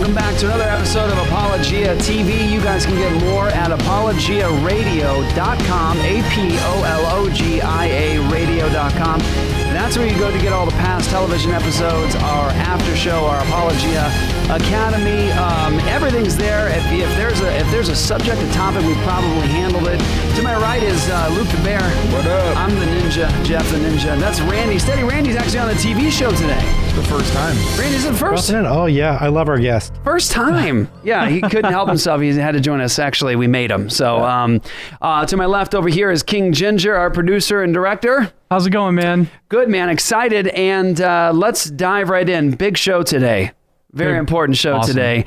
welcome back to another episode of Apologia TV. You guys can get more at apologiaradio.com, APOLOGIA radio.com. That's where you go to get all the past television episodes, our after show, our Apologia Academy. Everything's there. If there's a subject, a topic, we've probably handled it. To my right is Luke the Bear. What up? I'm the Ninja, Jeff the Ninja. That's Randy. Steady Randy's actually on the TV show today. The first time. Randy's the first. Oh, yeah. I love our guest. First time. Yeah, he couldn't help himself. He had to join us. Actually, we made him. So to my left over here is King Ginger, our producer and director. How's it going, man? Good, man. Excited. And let's dive right in. Big show today. Very important show today.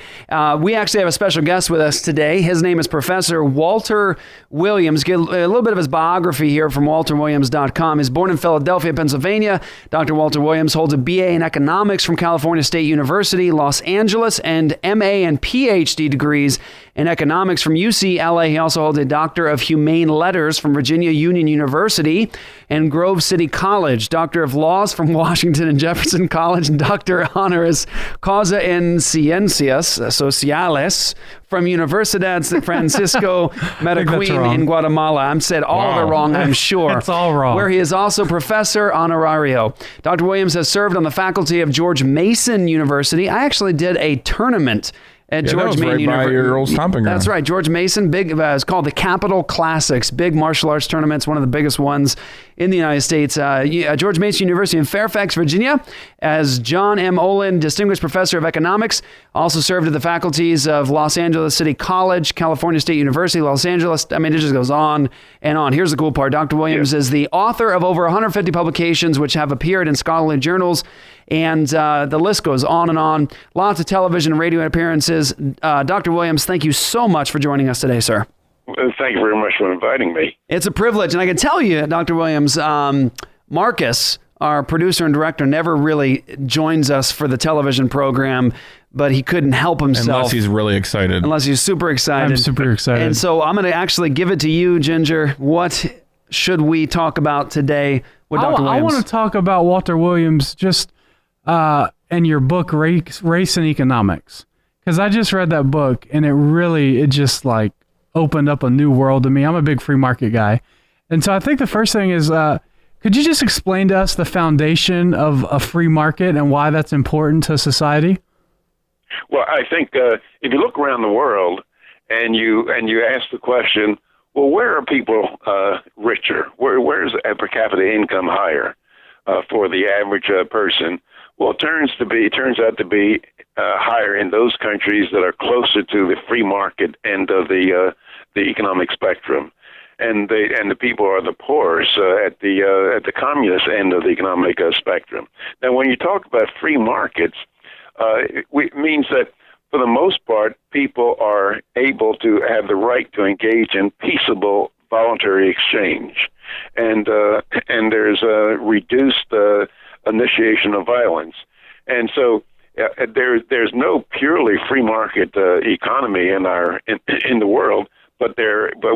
We actually have a special guest with us today. His name is Professor Walter Williams. Get a little bit of his biography here from walterwilliams.com. He's born in Philadelphia, Pennsylvania. Dr. Walter Williams holds a BA in economics from California State University, Los Angeles, and MA and PhD degrees in economics from UCLA. He also holds a Doctor of Humane Letters from Virginia Union University and Grove City College, Doctor of Laws from Washington and Jefferson College, and Doctor Honoris Causa en Ciencias Sociales from Universidad Francisco Mataquin in Guatemala. I'm said all of it wrong, I'm sure. It's all wrong. Where he is also professor honorario. Dr. Williams has served on the faculty of George Mason University. I actually did a tournament at George Mason University. Your old stomping ground. That's right. George Mason, big. It's called the Capital Classics, big martial arts tournaments, one of the biggest ones in the United States. George Mason University in Fairfax, Virginia, as John M. Olin, Distinguished Professor of Economics, also served at the faculties of Los Angeles City College, California State University, Los Angeles. I mean, it just goes on and on. Here's the cool part. Dr. Williams is the author of over 150 publications, which have appeared in scholarly journals. And the list goes on and on. Lots of television and radio appearances. Dr. Williams, thank you so much for joining us today, sir. Thank you very much for inviting me. It's a privilege. And I can tell you, Dr. Williams, Marcus, our producer and director, never really joins us for the television program, but he couldn't help himself. Unless he's really excited. Unless he's super excited. I'm super excited. And so I'm going to actually give it to you, Ginger. What should we talk about today with Dr. Williams? I want to talk about Walter Williams just in your book, Race and Economics. Because I just read that book, and it just like opened up a new world to me. I'm a big free market guy. And so I think the first thing is, could you just explain to us the foundation of a free market and why that's important to society? Well, I think if you look around the world and you ask the question, well, where are people richer? Where is per capita income higher for the average person? Well, it turns out to be higher in those countries that are closer to the free market end of the economic spectrum, and the people are the poorest at the communist end of the economic spectrum. Now, when you talk about free markets, it means that for the most part, people are able to have the right to engage in peaceable voluntary exchange, and there's a reduced initiation of violence. And so there's no purely free market economy in the world, but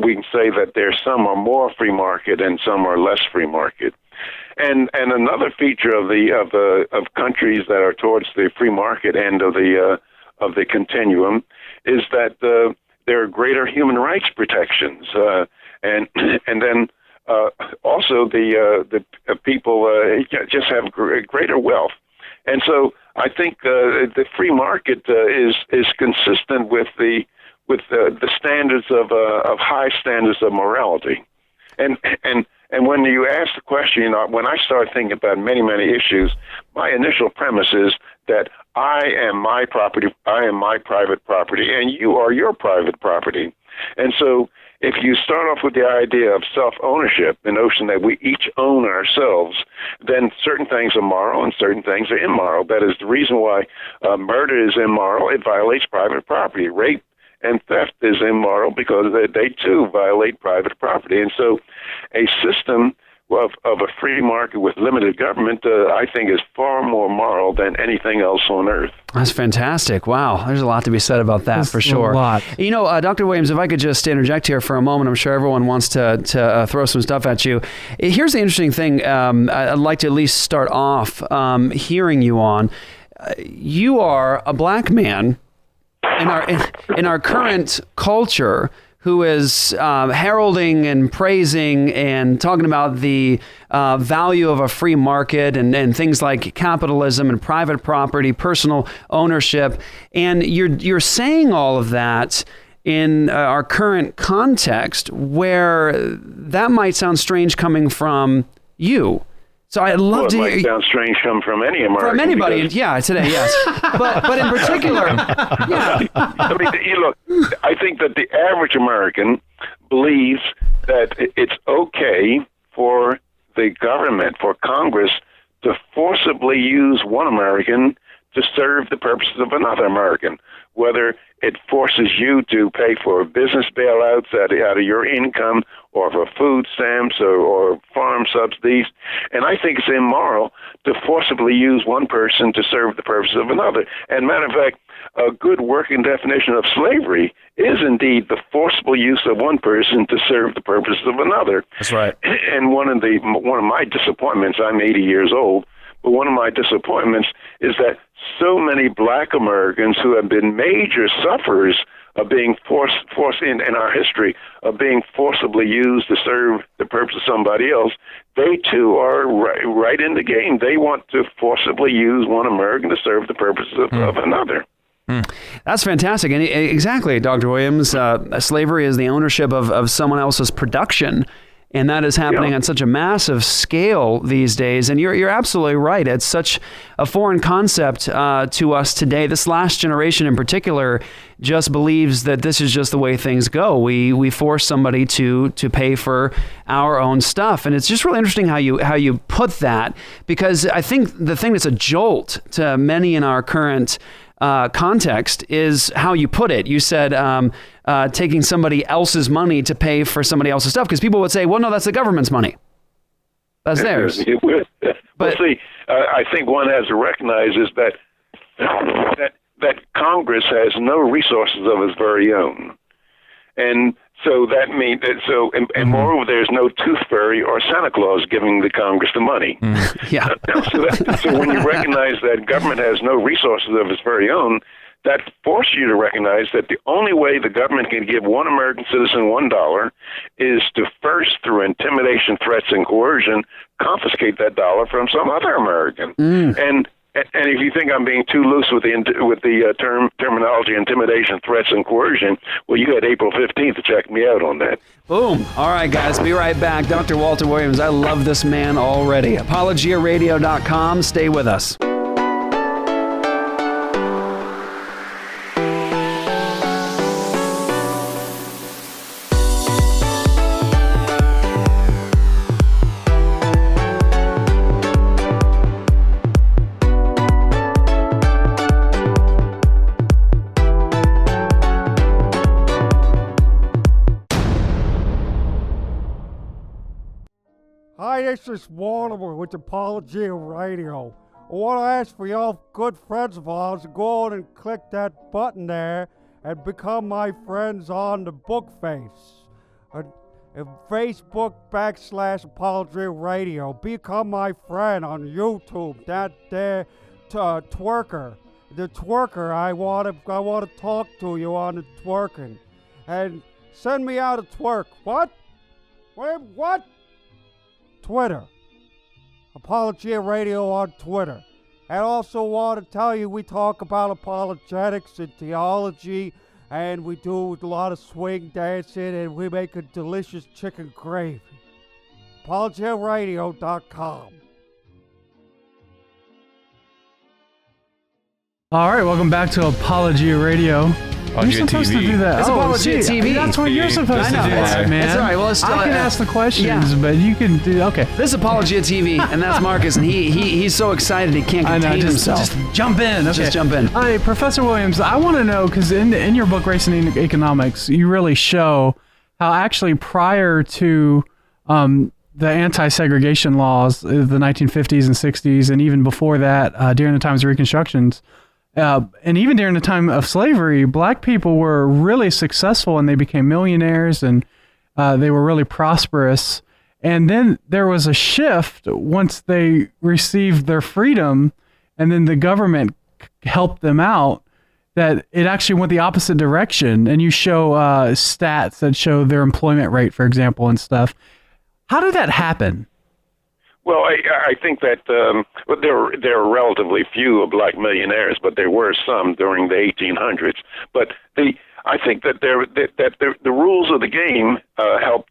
we can say that some are more free market and some are less free market. And another feature of countries that are towards the free market end of the continuum is that there are greater human rights protections, and then also the people just have greater wealth. And so I think the free market is consistent with the standards of high standards of morality. And when you ask the question, when I start thinking about many issues, my initial premise is that I am my property, I am my private property, and you are your private property. And so if you start off with the idea of self-ownership, the notion that we each own ourselves, then certain things are moral and certain things are immoral. That is the reason why murder is immoral. It violates private property. Rape and theft is immoral because they too violate private property. And so a system of a free market with limited government, I think, is far more moral than anything else on earth. That's fantastic. Wow. There's a lot to be said about that. That's for sure. A lot. You know, Dr. Williams, if I could just interject here for a moment, I'm sure everyone wants to throw some stuff at you. Here's the interesting thing I'd like to at least start off hearing you on. You are a black man in our current culture, who is heralding and praising and talking about the value of a free market and things like capitalism and private property, personal ownership, and you're saying all of that in our current context, where that might sound strange coming from you. So I'd love to hear. It might sound strange coming from any American. From anybody, yeah, today, yes. but in particular, yeah. I mean, look, I think that the average American believes that it's okay for the government, for Congress, to forcibly use one American to serve the purposes of another American, whether it forces you to pay for business bailouts out of your income, or for food stamps or farm subsidies. And I think it's immoral to forcibly use one person to serve the purpose of another. And matter of fact, a good working definition of slavery is indeed the forcible use of one person to serve the purposes of another. That's right. And one of my disappointments, I'm 80 years old, but one of my disappointments is that so many black Americans who have been major sufferers of being forced in our history of being forcibly used to serve the purpose of somebody else, they too are right in the game. They want to forcibly use one American to serve the purposes of another. That's fantastic. And exactly, Dr. Williams, slavery is the ownership of someone else's production. And that is happening on such a massive scale these days. And you're absolutely right. It's such a foreign concept to us today. This last generation in particular just believes that this is just the way things go. We force somebody to pay for our own stuff. And it's just really interesting how you put that, because I think the thing that's a jolt to many in our current context is how you put it. You said taking somebody else's money to pay for somebody else's stuff, because people would say, well, no, that's the government's money. That's theirs. But see, I think one has to recognize is that Congress has no resources of its very own. And so that means that and moreover, there's no tooth fairy or Santa Claus giving the Congress the money. Yeah. So when you recognize that government has no resources of its very own, that forces you to recognize that the only way the government can give one American citizen $1 is to first, through intimidation, threats, and coercion, confiscate that dollar from some other American. And if you think I'm being too loose with the terminology intimidation, threats, and coercion, well, you had April 15th to check me out on that. Boom. All right, guys, be right back. Dr. Walter Williams, I love this man already. ApologiaRadio.com. Stay with us. Hi, this is Walter with Apologia Radio. I want to ask for y'all good friends of ours to go on and click that button there and become my friends on the book face. Facebook /Apologia Radio. Become my friend on YouTube. That there twerker. The twerker, I want to talk to you on the twerking. And send me out a twerk. What? Wait, what? Twitter. Apologia Radio on Twitter. I also want to tell you we talk about apologetics and theology, and we do a lot of swing dancing, and we make a delicious chicken gravy. ApologiaRadio.com. All right, welcome back to Apologia Radio. You're supposed TV. to do that. It's Apologia TV. That's what you're supposed to do, that, man. That's all right. Well, it's still, I can ask the questions, but you can do. Okay. This is Apologia TV, and that's Marcus, and he's so excited he can't contain himself. Just jump in. Okay. Just jump in. All right, Professor Williams, I want to know, because in your book, Race and Economics, you really show how actually prior to the anti-segregation laws of the 1950s and 60s, and even before that, during the times of Reconstructions, and even during the time of slavery, black people were really successful, and they became millionaires, and they were really prosperous. And then there was a shift once they received their freedom, and then the government helped them out. that it actually went the opposite direction, and you show stats that show their employment rate, for example, and stuff. How did that happen? Well, I think that there are relatively few black millionaires, but there were some during the 1800s. But I think that the rules of the game help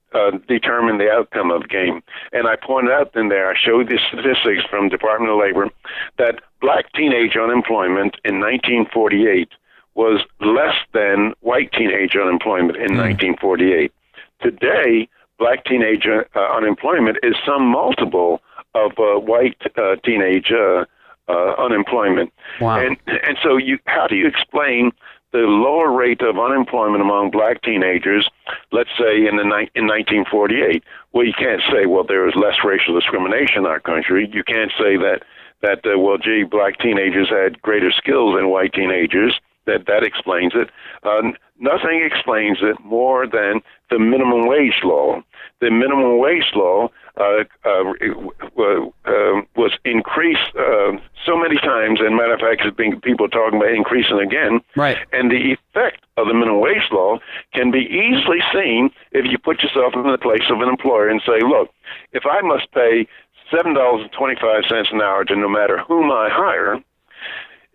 determine the outcome of the game. And I pointed out in there, I showed the statistics from Department of Labor that black teenage unemployment in 1948 was less than white teenage unemployment in 1948. Today, black teenage unemployment is some multiple of white teenage unemployment. Wow. And so how do you explain the lower rate of unemployment among black teenagers, let's say in 1948? Well, you can't say, well, there was less racial discrimination in our country. You can't say that well, gee, black teenagers had greater skills than white teenagers. That explains it. Nothing explains it more than the minimum wage law. The minimum wage law was increased so many times, and matter of fact, people are talking about increasing again. Right. And the effect of the minimum wage law can be easily seen if you put yourself in the place of an employer and say, look, if I must pay $7.25 an hour to no matter whom I hire,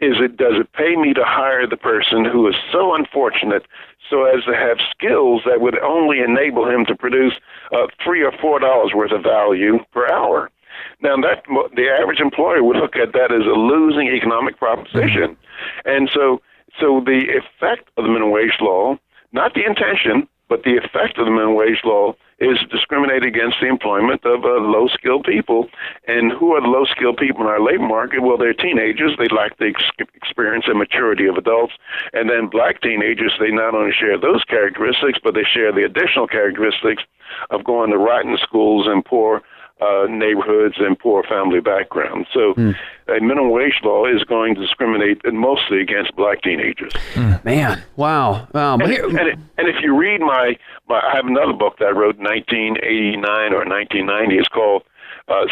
does it pay me to hire the person who is so unfortunate so as to have skills that would only enable him to produce $3 or $4 worth of value per hour? Now, the average employer would look at that as a losing economic proposition. And so the effect of the minimum wage law, not the intention, but the effect of the minimum wage law is to discriminate against the employment of low-skilled people. And who are the low-skilled people in our labor market? Well, they're teenagers. They lack the experience and maturity of adults. And then black teenagers, they not only share those characteristics, but they share the additional characteristics of going to rotten schools and poor neighborhoods and poor family backgrounds. So a minimum wage law is going to discriminate mostly against black teenagers. Man, wow. And if you read I have another book that I wrote in 1989 or 1990. It's called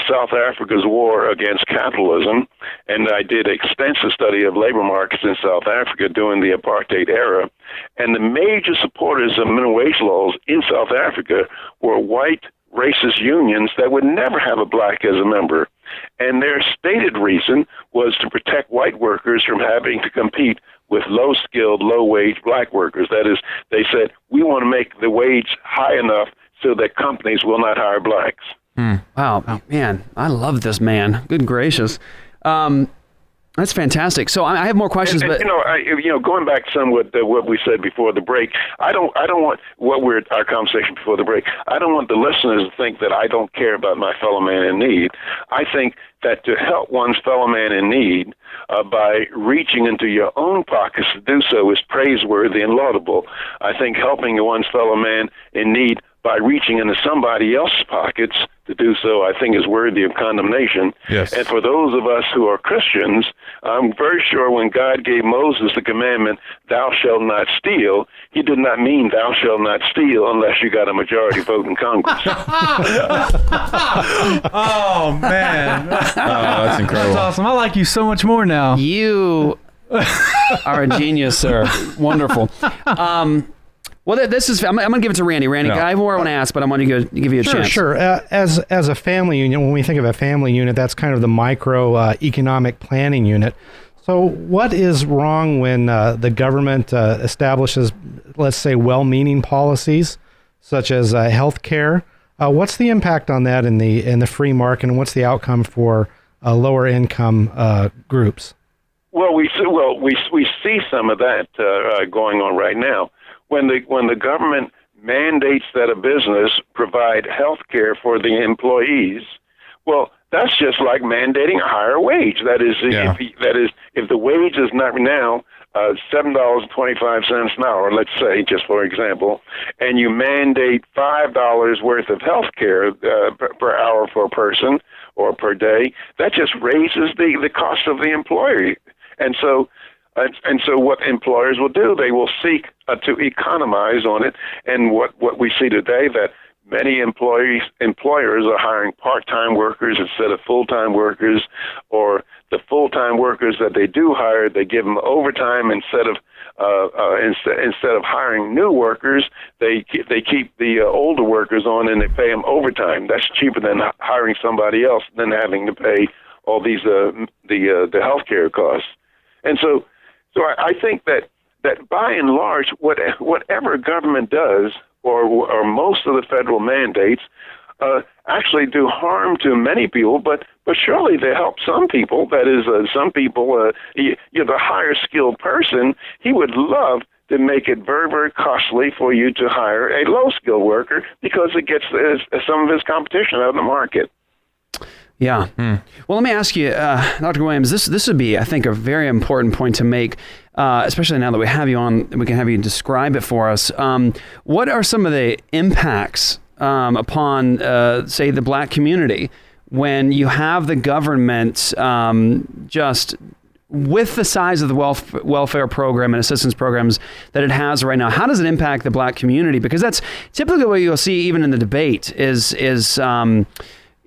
South Africa's War Against Capitalism, and I did extensive study of labor markets in South Africa during the apartheid era. And the major supporters of minimum wage laws in South Africa were white racist unions that would never have a black as a member. And their stated reason was to protect white workers from having to compete with low-skilled, low-wage black workers. That is, they said, we want to make the wage high enough so that companies will not hire blacks. Wow, man, I love this man. Good gracious. That's fantastic. So I have more questions, but going back somewhat what we said before the break, I don't want our conversation before the break. I don't want the listeners to think that I don't care about my fellow man in need. I think that to help one's fellow man in need by reaching into your own pockets to do so is praiseworthy and laudable. I think helping one's fellow man in need by reaching into somebody else's pockets to do so, I think, is worthy of condemnation. Yes. And for those of us who are Christians, I'm very sure when God gave Moses the commandment, thou shalt not steal, he did not mean thou shalt not steal unless you got a majority vote in Congress. Oh, man. That's incredible. That's awesome. I like you so much more now. you are a genius, sir. Wonderful. Well, this is. I'm going to give it to Randy. Randy, Yeah. I have more I want to ask, but I'm going to give you a chance. Sure. As a family unit, when we think of a family unit, that's kind of the micro economic planning unit. So what is wrong when the government establishes, let's say, well-meaning policies, such as health care? What's the impact on that in the free market, and what's the outcome for lower income groups? Well, we see some of that going on right now. When the government mandates that a business provide health care for the employees, well, that's just like mandating a higher wage. That is, if the wage is not now $7.25 an hour, let's say, just for example, and you mandate $5 worth of health care per hour for a person or per day, that just raises the cost of the employee. And so what employers will do, they will seek to economize on it. And what we see today, that many employers are hiring part-time workers instead of full-time workers, or the full-time workers that they do hire, they give them overtime instead of hiring new workers. They keep the older workers on and they pay them overtime. That's cheaper than hiring somebody else, than having to pay all these the healthcare costs. And so I think that by and large, whatever government does, or most of the federal mandates, actually do harm to many people, but surely they help some people. That is, some people, the higher skilled person, he would love to make it very, very costly for you to hire a low skilled worker, because it gets some of his competition out of the market. Yeah. Well, let me ask you, Dr. Williams, this would be, I think, a very important point to make, especially now that we have you on, we can have you describe it for us. What are some of the impacts upon, say, the black community when you have the government just with the size of the welfare program and assistance programs that it has right now? How does it impact the black community? Because that's typically what you'll see even in the debate is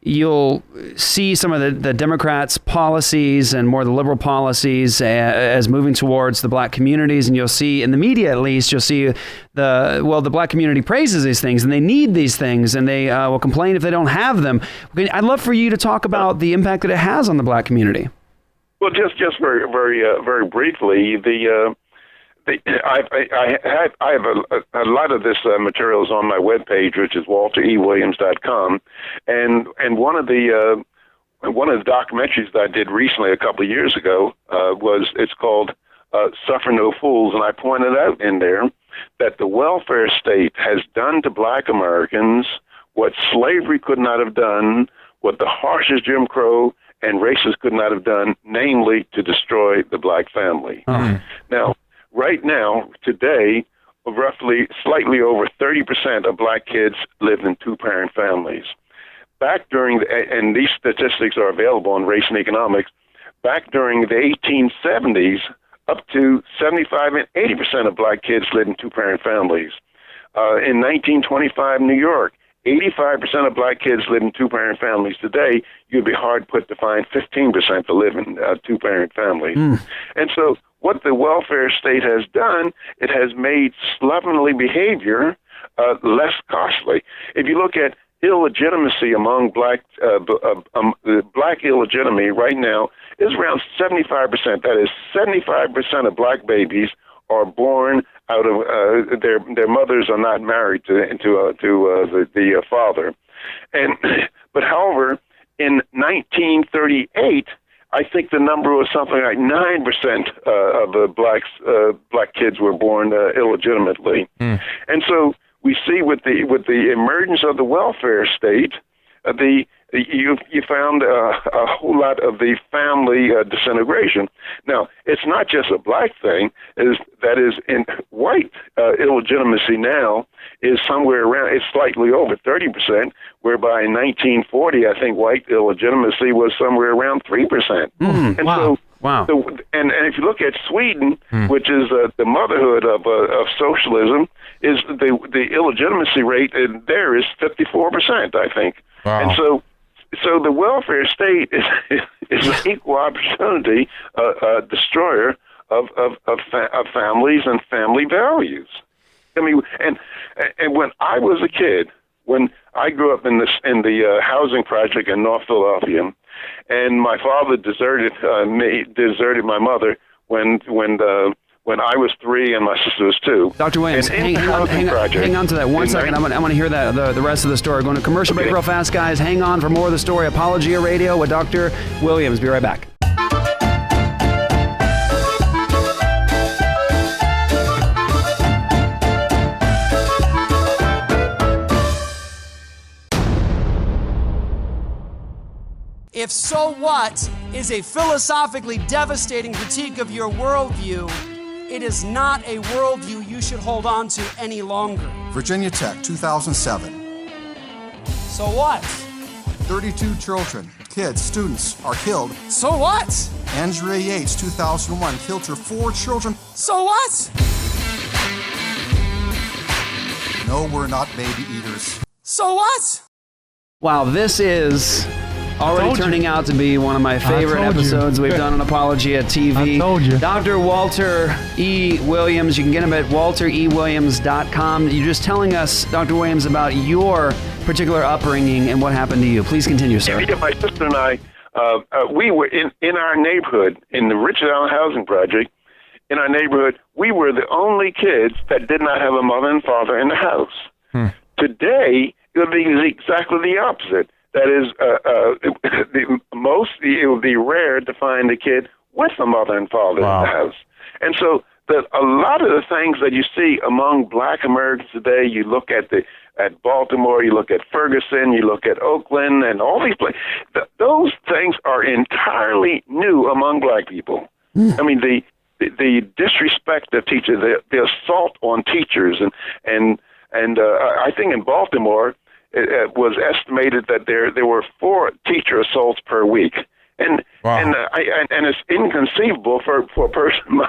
you'll see some of the Democrats' policies and more the liberal policies as moving towards the black communities. And you'll see, in the media at least, you'll see the black community praises these things and they need these things and they will complain if they don't have them. I'd love for you to talk about the impact that it has on the black community. Well, just very, very briefly, I have a lot of this materials on my webpage, which is walterewilliams.com, and one of the documentaries that I did recently, a couple of years ago, it's called "Suffer No Fools," and I pointed out in there that the welfare state has done to black Americans what slavery could not have done, what the harshest Jim Crow and racists could not have done, namely to destroy the black family. Now, right now, today, roughly slightly over 30% of black kids live in two-parent families. Back during, and these statistics are available on Race and Economics, back during the 1870s, up to 75 and 80% of black kids lived in two-parent families. In 1925 New York, 85% of black kids live in two-parent families. Today, you'd be hard put to find 15% to live in two-parent families. And so what the welfare state has done, it has made slovenly behavior less costly. If you look at illegitimacy among black illegitimacy right now is around 75%. That is, 75% of black babies are born out of their mothers are not married to the father. But however, in 1938, I think the number was something like 9% of the black kids were born illegitimately. And so we see with the emergence of the welfare state, you found a whole lot of the family disintegration. Now, it's not just a black thing. That is, in white illegitimacy now is somewhere around, it's slightly over 30%, whereby in 1940, I think white illegitimacy was somewhere around 3%. And wow. And if you look at Sweden, which is the motherhood of socialism, is the illegitimacy rate there is 54%, I think. Wow. And so the welfare state is an equal opportunity destroyer of families and family values. I mean, and when I was a kid, when I grew up in the housing project in North Philadelphia, and my father deserted my mother when I was 3 and my sister was 2. Dr. Williams, hang on to that 1 second. I want to hear that the rest of the story. Going to commercial break real fast, guys. Hang on for more of the story. Apologia Radio with Dr. Williams. Be right back. If "So What" is a philosophically devastating critique of your worldview, it is not a worldview you should hold on to any longer. Virginia Tech, 2007. So what? 32 children, kids, students are killed. So what? Andrea Yates, 2001, killed her 4 children. So what? No, we're not baby eaters. So what? Wow, this is already turning out to be one of my favorite episodes we've done on Apologia TV. I told you. Dr. Walter E. Williams, you can get him at walterewilliams.com. You're just telling us, Dr. Williams, about your particular upbringing and what happened to you. Please continue, sir. Yeah, my sister and I, we were in our neighborhood, in the Richard Allen Housing Project, in our neighborhood, we were the only kids that did not have a mother and father in the house. Today, it would be exactly the opposite. That is, it would be rare to find a kid with a mother and father in the house. And so a lot of the things that you see among black Americans today, you look at Baltimore, you look at Ferguson, you look at Oakland, and all these places, those things are entirely new among black people. I mean, the disrespect of teachers, the assault on teachers, and I think in Baltimore, it was estimated that there were 4 teacher assaults per week, and it's inconceivable for a person,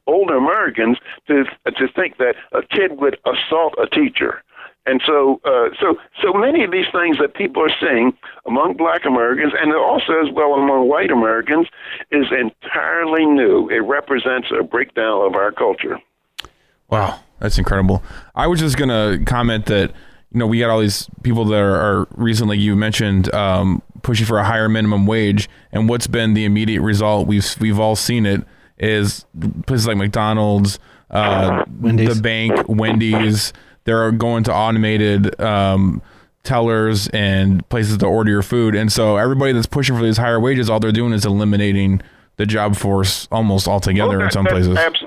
older Americans, to think that a kid would assault a teacher. And so many of these things that people are seeing among black Americans, and also as well among white Americans, is entirely new. It represents a breakdown of our culture. Wow, that's incredible. I was just going to comment that, we got all these people that are recently, you mentioned, pushing for a higher minimum wage, and what's been the immediate result, we've all seen it, is places like McDonald's, the bank, Wendy's, they're going to automated tellers and places to order your food. And so everybody that's pushing for these higher wages, all they're doing is eliminating the job force almost altogether in some places. That's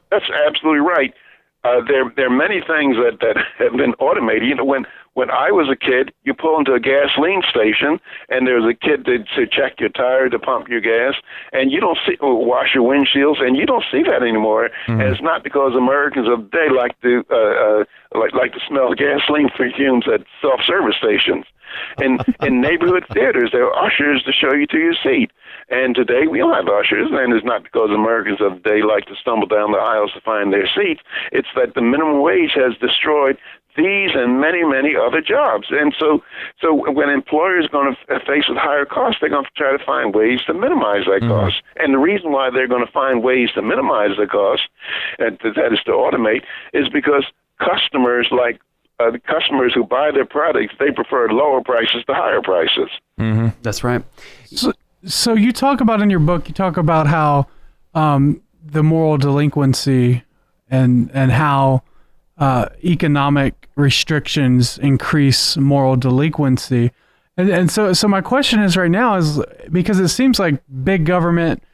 absolutely right. There are many things that have been automated. When I was a kid, you pull into a gasoline station, and there's a kid to check your tire, to pump your gas, and you don't see wash your windshields, and you don't see that anymore. And it's not because Americans of the day like to smell gasoline fumes at self-service stations. And in neighborhood theaters, there are ushers to show you to your seat. And today we don't have ushers, and it's not because Americans of the day like to stumble down the aisles to find their seats. It's that the minimum wage has destroyed these and many, many other jobs. And so when employers are going to face with higher costs, they're going to try to find ways to minimize that cost. And the reason why they're going to find ways to minimize the cost, and that is to automate, is because customers the customers who buy their products, they prefer lower prices to higher prices. That's right. So you talk about in your book, you talk about how the moral delinquency and how economic restrictions increase moral delinquency. And so my question is right now is, because it seems like big government,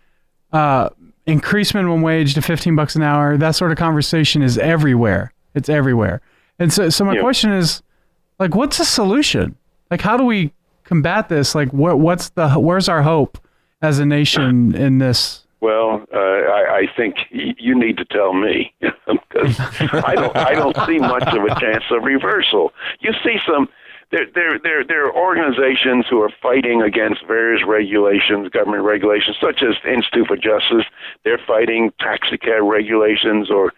increase minimum wage to $15 an hour, that sort of conversation is everywhere. It's everywhere. And so my question is, like, what's the solution? Like, how do we combat this? Like, where's our hope as a nation in this? Well, I think you need to tell me, because I don't see much of a chance of reversal. You see there are organizations who are fighting against various regulations, government regulations, such as the Institute for Justice. They're fighting taxicab regulations or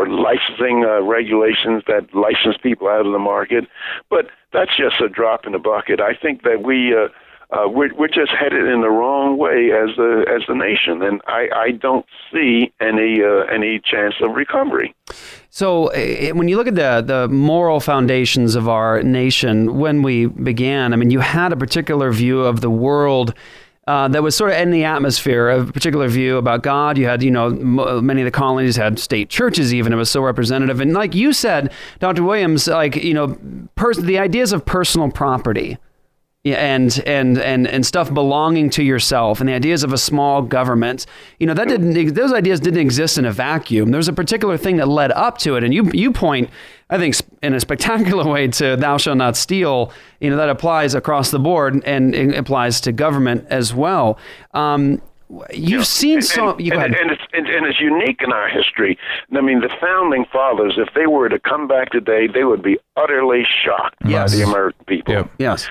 licensing regulations that license people out of the market. But that's just a drop in the bucket. I think that we're just headed in the wrong way as a nation, and I don't see any chance of recovery. So when you look at the moral foundations of our nation, when we began, I mean, you had a particular view of the world that was sort of in the atmosphere, a particular view about God. You had, many of the colonies had state churches even. It was so representative. And like you said, Dr. Williams, the ideas of personal property, and stuff belonging to yourself, and the ideas of a small government, those ideas didn't exist in a vacuum. There's a particular thing that led up to it, and you point, I think, in a spectacular way to "Thou shalt not steal." That applies across the board, and it applies to government as well. You've seen so. Go ahead. And it's unique in our history. I mean, the founding fathers, if they were to come back today, they would be utterly shocked by the American people. Yes.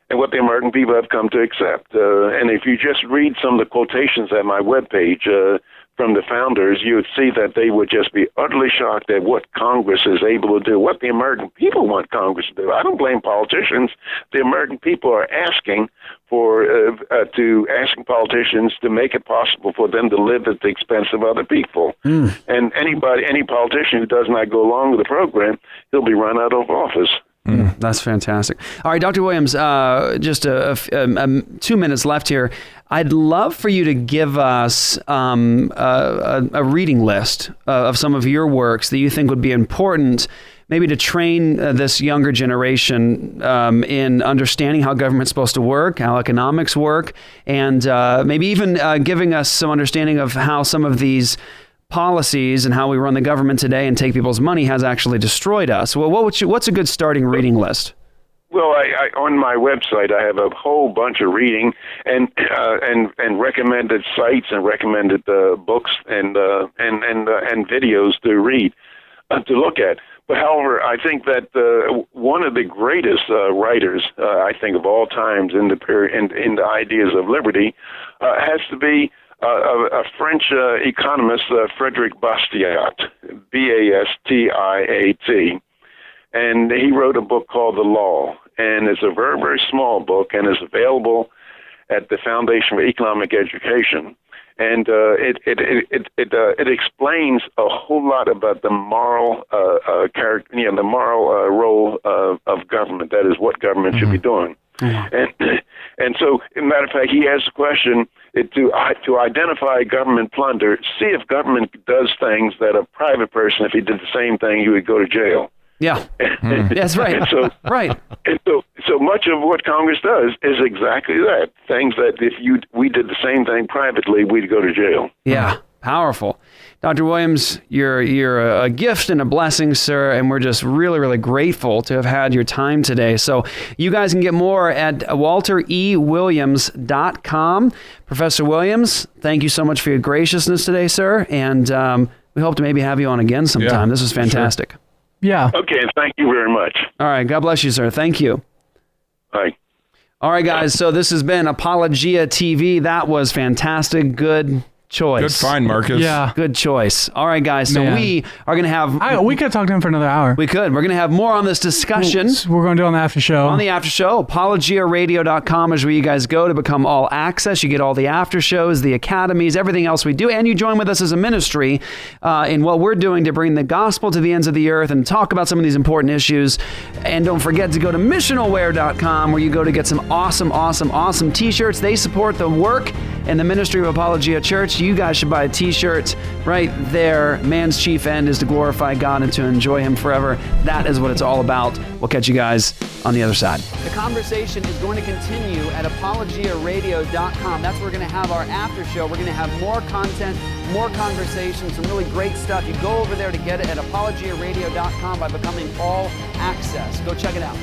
and what the American people have come to accept. And if you just read some of the quotations at my webpage from the founders, you would see that they would just be utterly shocked at what Congress is able to do, what the American people want Congress to do. I don't blame politicians. The American people are asking asking politicians to make it possible for them to live at the expense of other people. And any politician who does not go along with the program, he'll be run out of office. That's fantastic. All right, Dr. Williams, just 2 minutes left here. I'd love for you to give us a reading list of some of your works that you think would be important, maybe to train this younger generation in understanding how government's supposed to work, how economics work, and maybe even giving us some understanding of how some of these policies and how we run the government today and take people's money has actually destroyed us. Well, what's a good starting reading list? Well, I on my website I have a whole bunch of reading and recommended sites and recommended books and videos to read to look at. But however, I think that one of the greatest writers I think of all times in the ideas of liberty has to be a French economist, Frédéric Bastiat, Bastiat, and he wrote a book called The Law, and it's a very, very small book, and is available at the Foundation for Economic Education, and it explains a whole lot about the moral character, the moral role of government. That is what government should be doing. And so, as a matter of fact, he asks the question to identify government plunder, see if government does things that a private person, if he did the same thing, he would go to jail. Yeah, that's right. And so, so much of what Congress does is exactly that. Things that if we did the same thing privately, we'd go to jail. Yeah, powerful. Dr. Williams, you're a gift and a blessing, sir, and we're just really, really grateful to have had your time today. So you guys can get more at walterewilliams.com. Professor Williams, thank you so much for your graciousness today, sir, and we hope to maybe have you on again sometime. This was fantastic. Sure. Yeah. Okay, thank you very much. All right, God bless you, sir. Thank you. Bye. All right, guys, so this has been Apologia TV. That was fantastic. Good choice. Good find, Marcus. Yeah. Good choice. All right, guys. So we are going to have... we could talk to him for another hour. We could. We're going to have more on this discussion. We're going to do it on the after show. On the after show. ApologiaRadio.com is where you guys go to become all access. You get all the after shows, the academies, everything else we do. And you join with us as a ministry in what we're doing to bring the gospel to the ends of the earth and talk about some of these important issues. And don't forget to go to missionalwear.com where you go to get some awesome, awesome, awesome t-shirts. They support the work and the ministry of Apologia Church. You guys should buy a t-shirt right there. Man's chief end is to glorify God and to enjoy Him forever. That is what it's all about. We'll catch you guys on the other side. The conversation is going to continue at apologiaradio.com. That's where we're going to have our after show. We're going to have more content, more conversation, some really great stuff. You go over there to get it at apologiaradio.com by becoming all access. Go check it out.